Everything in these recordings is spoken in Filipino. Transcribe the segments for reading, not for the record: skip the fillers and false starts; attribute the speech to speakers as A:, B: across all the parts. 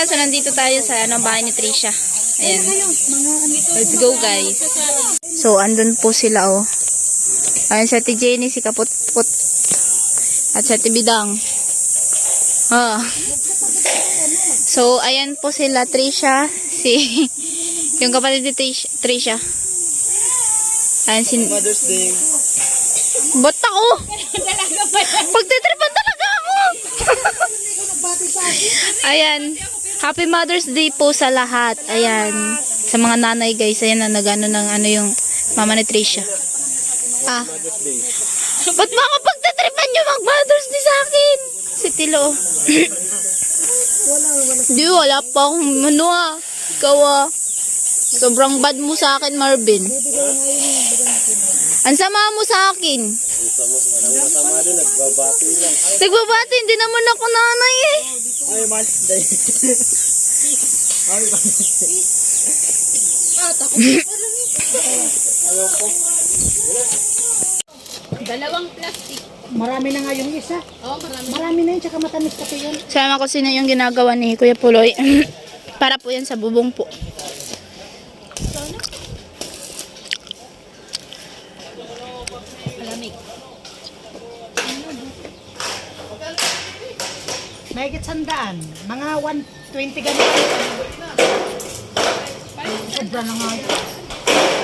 A: So, nandito tayo sa bahay ni Trisha. Ayan. Let's go, guys. So, andun po sila, oh. Ayan, si Ate Jenny, si Kaputput. At si Ate Bidang. Ah. So, ayan po sila, Trisha. Yung kapatid ni Trisha. Ayan,
B: Mother's Day.
A: Ba't ako? Pagtitripan talaga ako. Ayan. Happy Mother's Day po sa lahat. Ayan. Sa mga nanay, guys. Ayan na nagano ng ano yung mama ni Trisha. Ah. Ba't mga pagtitripan nyo mag-Mother's Day sa akin? Si Tilo. Di, wala pa akong ano ah. Ikaw ah. Sobrang bad mo sa akin, Marvin. Ang sama mo sa akin.
B: Sama din, nagbabati lang.
A: Nagbabati, hindi naman ako nanay eh.
B: Ay, Mother's Day. Ay,
C: Dalawang plastic.
D: Marami na nga yung isa.
C: Oh, marami.
D: Marami na yun, tsaka matamis kasi yun.
A: Sama ko sino yung ginagawa ni Kuya Puloy. Para po yan sa bubong po.
C: Malamig.
D: Mahigit 100. Mga 120 ganito. Sobra na nga.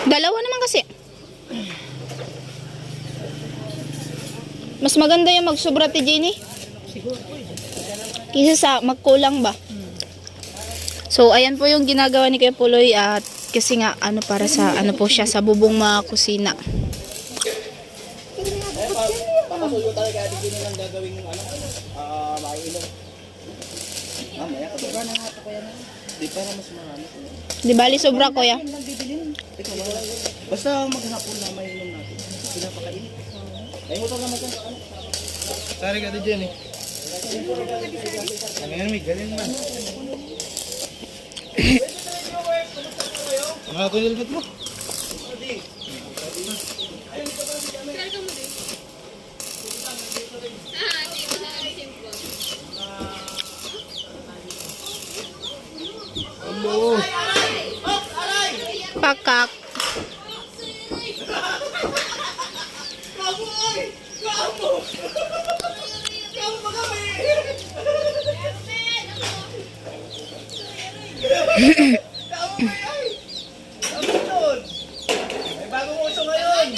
A: Dalawa naman kasi. Mas maganda yung magsobra, Ate Jenny.
D: Siguro.
A: Kisa sa magkulang ba? So, ayan po yung ginagawa ni Kuya Puloy at kasi nga, ano para sa, ano po siya, sa bubong mga kusina.
B: papasuyo talaga din lang gagawin yung ano, maiinom. Mamaya, sobra na nga ito kaya na. Di para mas marami.
A: Di bali sobra, Kuya.
B: Basta maghapon na maiinom natin. Pinapakainit. Ay mo to naman sa ano. Sorry ka din eh. Ano yan, Mig? Galing man. Ano ito yung ilbit mo? Hello.
A: Pakak.
B: May bagong uso ngayon.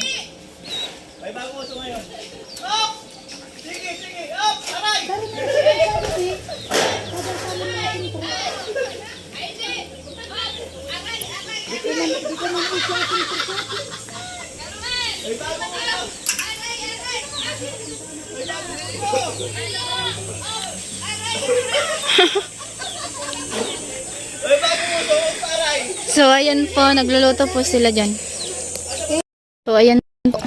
B: May bagong uso ngayon. Up! Sige, sige. Up! Aray! May bagong uso. May bagong uso. Aray!
A: So, ayan po, nagluluto po sila dyan. So, ayan po.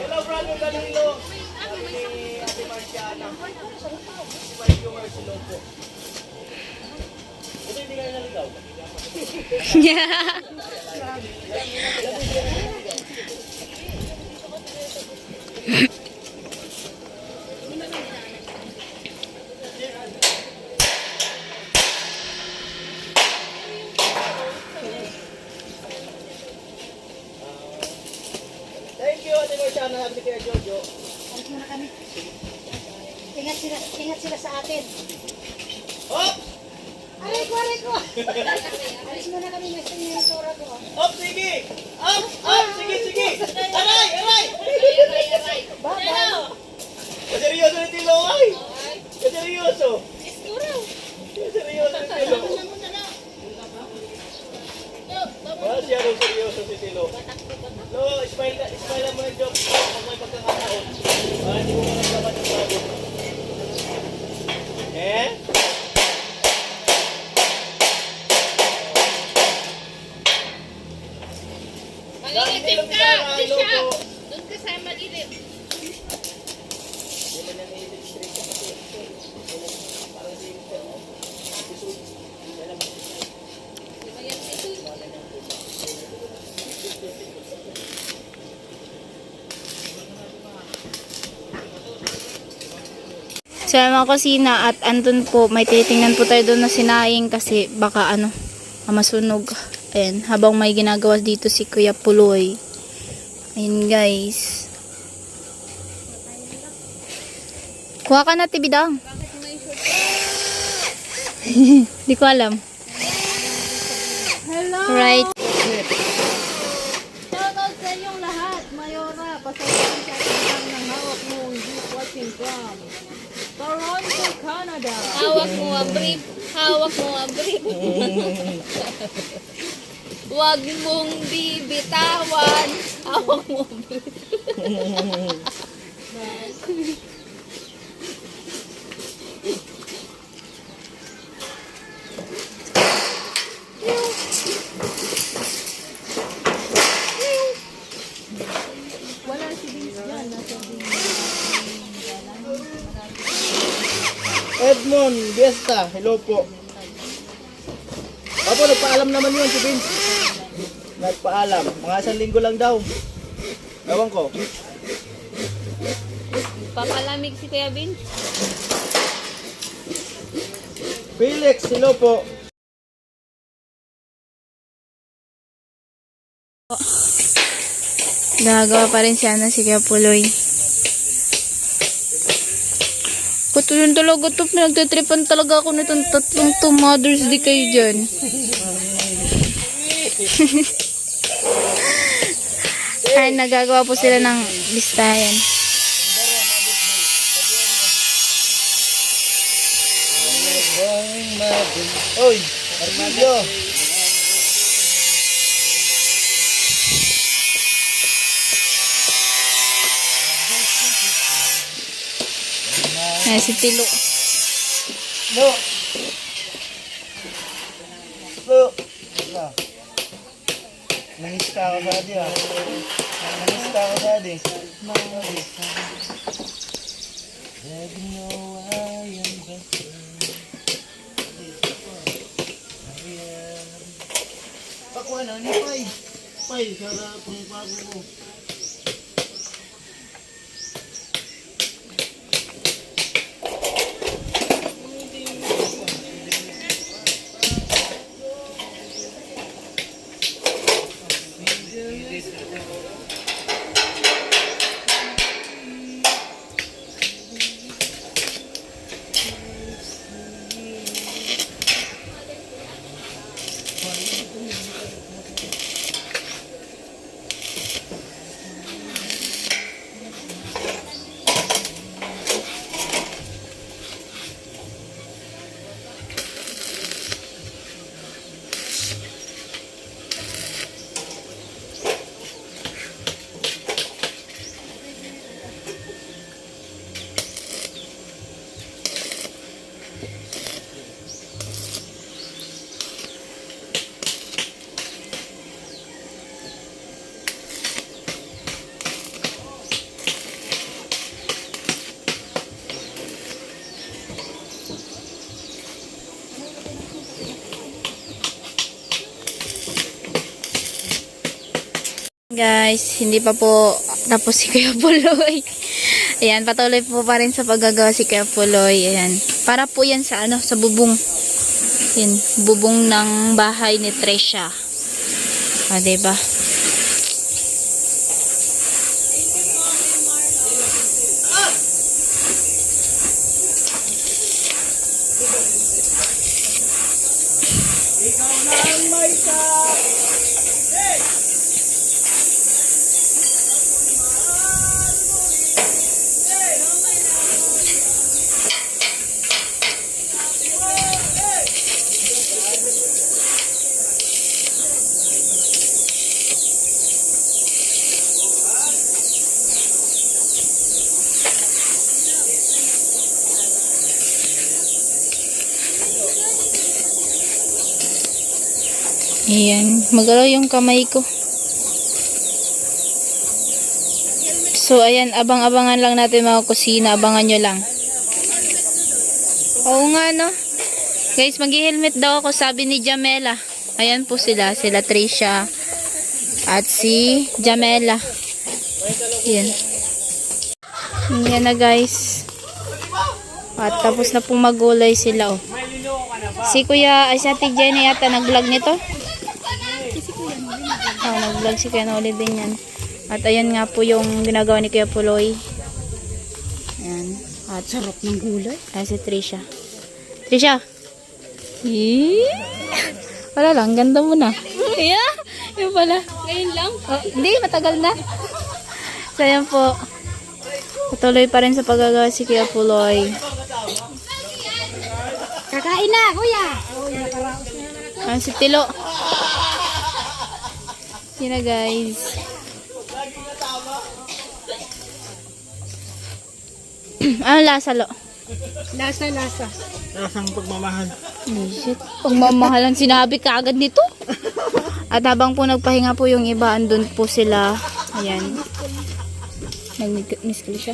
B: Hello, brother Danilo. Ate Marciana. Si Mario Marcilopo. Ito hindi ka naligaw. Thank you, Ate Marciana. Happy kay Jojo.
D: Alis muna kami. Ingat sila sa atin.
B: Hop!
D: Aray ko! Alis muna kami, may sinyatura ko.
B: Hop, sige! Up! Up! Sige, sige! Aray! Aray!
D: Bye-bye.
B: Kaseryoso ni Tilo ay! Kaseryoso! Seryoso si Tilo. Wala siya nung seryoso si Tilo. No, smile lang mo ng joke. Pag may pagkakataon. Hindi mo managlaman yung bago. Eh?
C: Mangiitim ka! Tisha! Doon ka sa malilim.
A: Sa mga kusina at andun po, may titingnan po tayo doon na sinaing kasi baka masunog. Ayan, habang may ginagawa dito si Kuya Puloy. Ayan guys. Kuha ka na, Tibidang. Hindi ko alam.
D: Hello!
A: Right.
D: Shoutout sa inyong lahat. Mayora, pasalamat sa ating ng hawak mo hindi watching from Toronto, Canada.
C: Hawak mo ang brief. Hawak mo ang brief. Huwag mong bibitawan. Hawak mo ang brief.
D: Wala si Vince dyan. Nasa
B: Edmond Biesta, hello po. Opo, nagpaalam naman yun si Vince. Nagpaalam. Mga 1 linggo lang daw. Ewan ko.
C: Papalamig si Kuya Vince.
B: Felix, hello po.
A: Gagawa pa rin siya na si Kuya Puloy. Kutulong talaga ito. Pinagtatripan talaga ako nitong tatlong to Mother's Day kayo dyan. Ay, nagagawa po sila ng listahan.
B: Oy, Armadio.
A: Ay, si Tilo.
B: No. No. No. Nangis ka ako daddy ah. Nangis ka ako daddy. Pakuha na, ni Pai. Pai, sarap ang bago mo.
A: Guys, hindi pa po tapos si Kuya Puloy. Ayan, patuloy po pa rin sa paggagawa si Kuya Puloy. Ayan. Para po yan sa sa bubong. Ayan, bubong ng bahay ni Tresha. Diba? Ayan, magalaw yung kamay ko. So, ayan, abang-abangan lang natin mga kusina. Abangan nyo lang. Oo nga, no? Guys, mag-helmet daw ako, sabi ni Jamela. Ayan po sila. Sila Trisha at si Jamela. Ayan. Ayan na, guys. At tapos na pong magulay sila, oh. Si Kuya, ay si Ate Jenny yata nag-vlog nito. Oh, nag-vlog si Kuya Noli din yan. At ayan nga po yung ginagawa ni Kuya Puloy. Ayan. At sarap ng gulay. Ayan si Trisha. Trisha! Wala lang, ganda mo na. Yeah, yun pala.
C: Ngayon lang.
A: Oh, hindi, matagal na. So ayan po. Patuloy pa rin sa paggagawa si Kuya Puloy.
C: Kakain na, kuya.
A: Ayan si Tilo. Yun na, guys. Ano lasa, Lo?
D: Lasa.
B: Lasang pagmamahal.
A: Oh, shit. Pagmamahalan sinabi ka agad nito. At habang po nagpahinga po yung iba, andun po sila. Ayan. Nag-miss ko siya.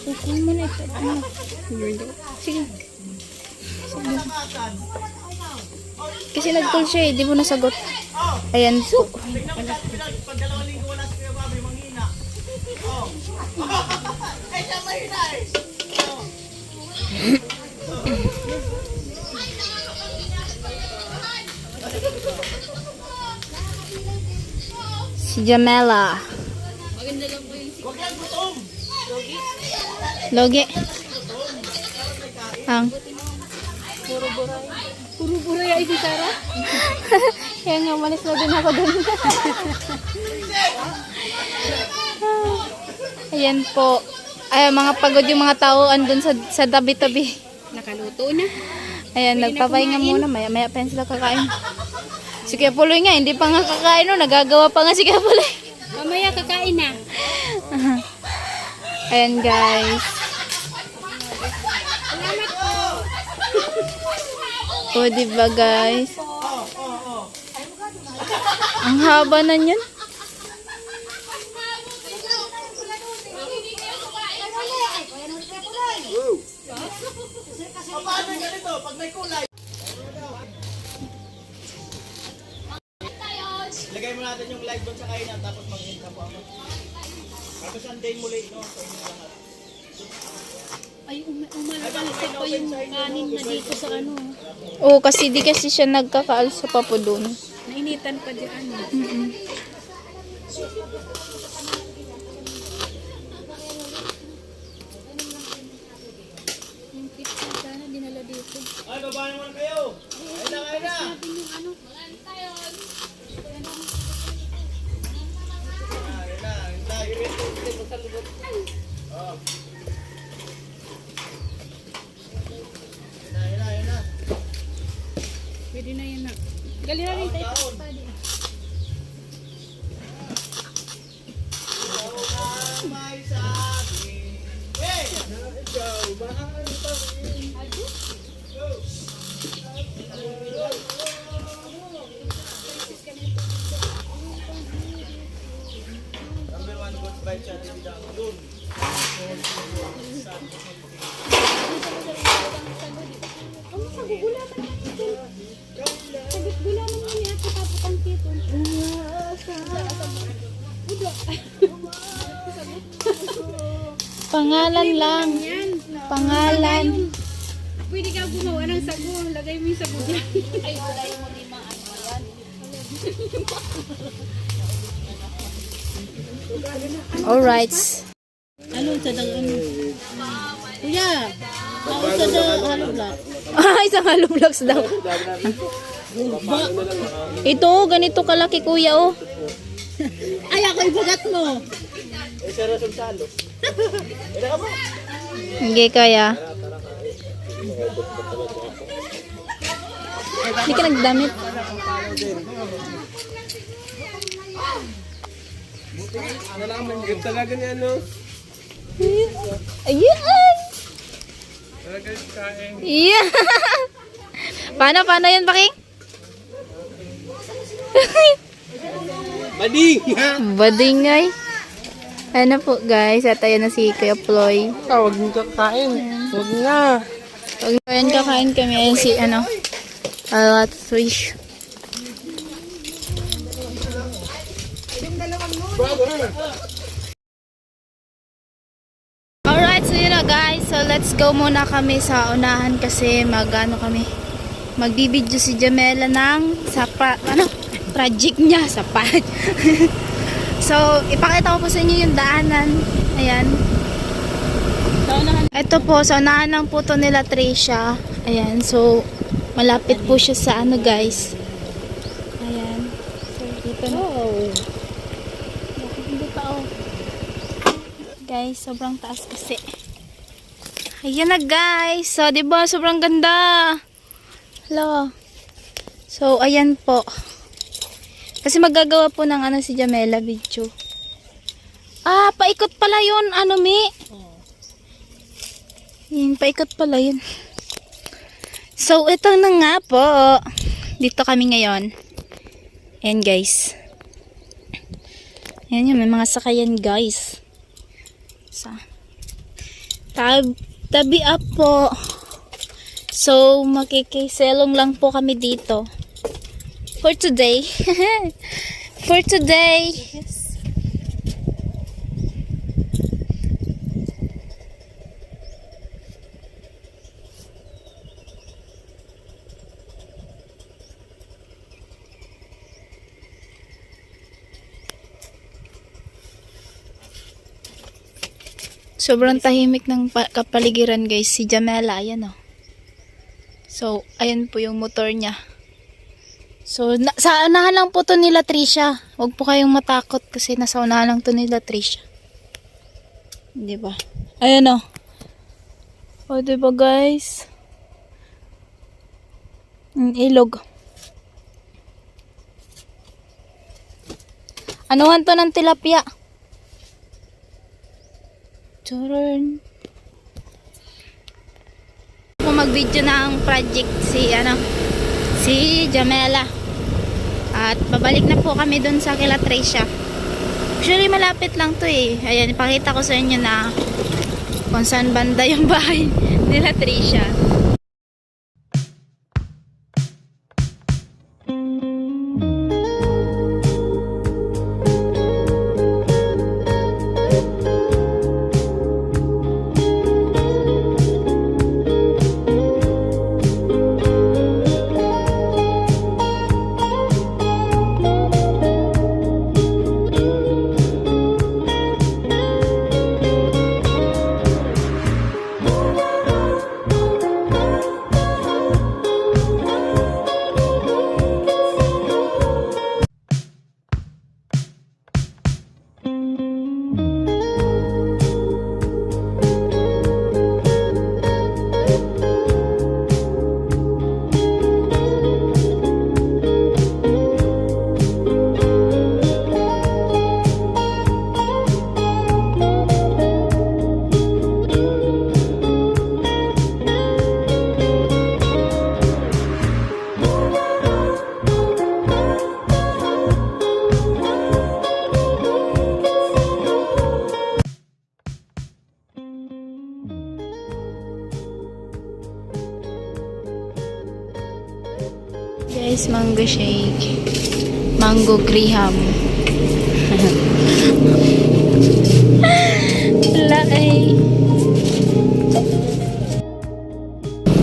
A: Okay mo na ito. Sige. Kasi nag-call siya eh. Di mo nasagot. Ayan po. Si Jamela. Logi. Ang.
C: Puro buray ay si Sarah.
A: Kaya nga, malis na din ako doon. Ayan po. Ay, mga pagod yung mga tao andun sa tabi-tabi.
C: Nakaluto na.
A: Ayan, nagpapahinga muna. Maya pa yan sila kakain. Si Kuya Puloy nga, hindi pa nga kakain. No? Nagagawa pa nga si Kuya Puloy.
C: Mamaya kakain na.
A: Ayan, guys. O, diba, guys? Ang haba na niyan.
B: Paano ganito? Pag may kulay. Lagay mo natin yung live doon sa kainan tapos mag-end ka po ako. Tapos andayin muli, no? So, yun lahat.
C: Ay, umalalisip pa yung kanin na dito sa ano.
A: Oo, kasi di kasi siya nagkakaalsa pa po doon.
C: Nainitan pa dyan. Yung pizza sana dinala dito.
B: Ay, baba naman kayo! Ayun na, ayun na!
C: Ano?
B: Ayun na, ayun na. Oh. Ayun na, ayun na.
C: Pwede na yan na. Gali na rin tayo.
B: May sabi. Hey! Ikaw, bahal pa rin. Number 1 good bite siya din dito. Yun.
A: Pangalan lang. Pangalan.
C: Pwede ka gumawa ng sago. Lagay mo yung sago dyan. Ay, walay mo din mga ano yan.
A: Alright.
D: Ano sa ano? Kuya, ako sa ano black.
A: Isang hollow blocks daw. Ito, ganito kalaki kuya, oh.
D: Ay, ako ibagat mo.
B: Eh, sir, rasong salo. Ina ka ba?
A: Hindi kaya. Hindi ka nagdamit.
B: Nalaman yun talaga niya, no?
A: Ayan! Yeah! Paano yun, Paking?
B: Bading!
A: Badingay. Ano po guys, at ayan na si Kuya Ploy.
B: Huwag mo kakain. Huwag nga.
A: Ayan, kakain kami. Ayan si ano, Trish. Alright, so yun na guys. So let's go muna kami sa unahan kasi magbibideo si Jamela ng project niya sa So, ipakita ko po sa inyo yung daanan. Ayan. Ito po, sa unahan lang po to nila Tricia. Ayan, so malapit po siya sa ano guys. Ayan. So, dito na. Hindi pa oh. Guys, sobrang taas kasi. Ayan na guys. So, diba, sobrang ganda. Hello. So, ayan po. Kasi magagawa po ng ano si Jamela video. Ah, paikot pala yun. Ano, Mi? Yun, paikot pala yun. So, ito na nga po. Dito kami ngayon. Ayan, guys. Ayan yun, may mga sakayan, guys. So, tabi up po. So, makikiselong lang po kami dito. For today. For today. Yes. Sobrang tahimik ng kapaligiran guys. Si Jamela, ayan o. So, ayan po yung motor niya. So, sa unahan lang po to nila Tricia. Huwag po kayong matakot kasi nasa unahan lang to nila Tricia. Diba? Ayan o. O, diba guys? Ilog. Anuhan to ng tilapia? Turn. Kung mag-video ng project si Jamela. At babalik na po kami dun sa kila Tricia. Actually malapit lang to eh. Ayan, ipakita ko sa inyo na kung saan banda yung bahay nila Tricia. Guys, mango shake. Mango graham. Laay.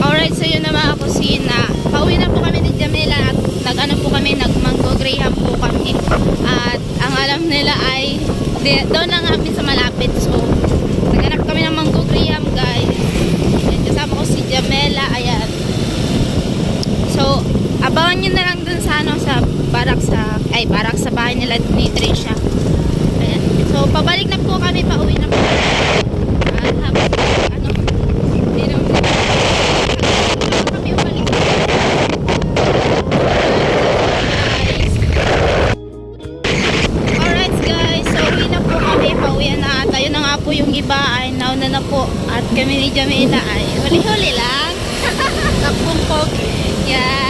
A: Alright, so yun na mga kusina. Pauwi na po kami ni Jamela at nag-mango graham po kami. At ang alam nila ay doon lang kami sa malapit. So, naghanap kami ng mango graham guys. And kasama ko si Jamela. Ayan. So, abangan nyo na lang dun sa barak sa bahay nila ni Tricia. Ayan. So, pabalik na po kami, pauwi na po. At habang, kami umalik. Alright guys, so uwi na po kami, pauwi na. At ayun na nga po yung iba ay nauna na po. At kami ni Jamela ay huli-huli lang. Takbong po. Yeah.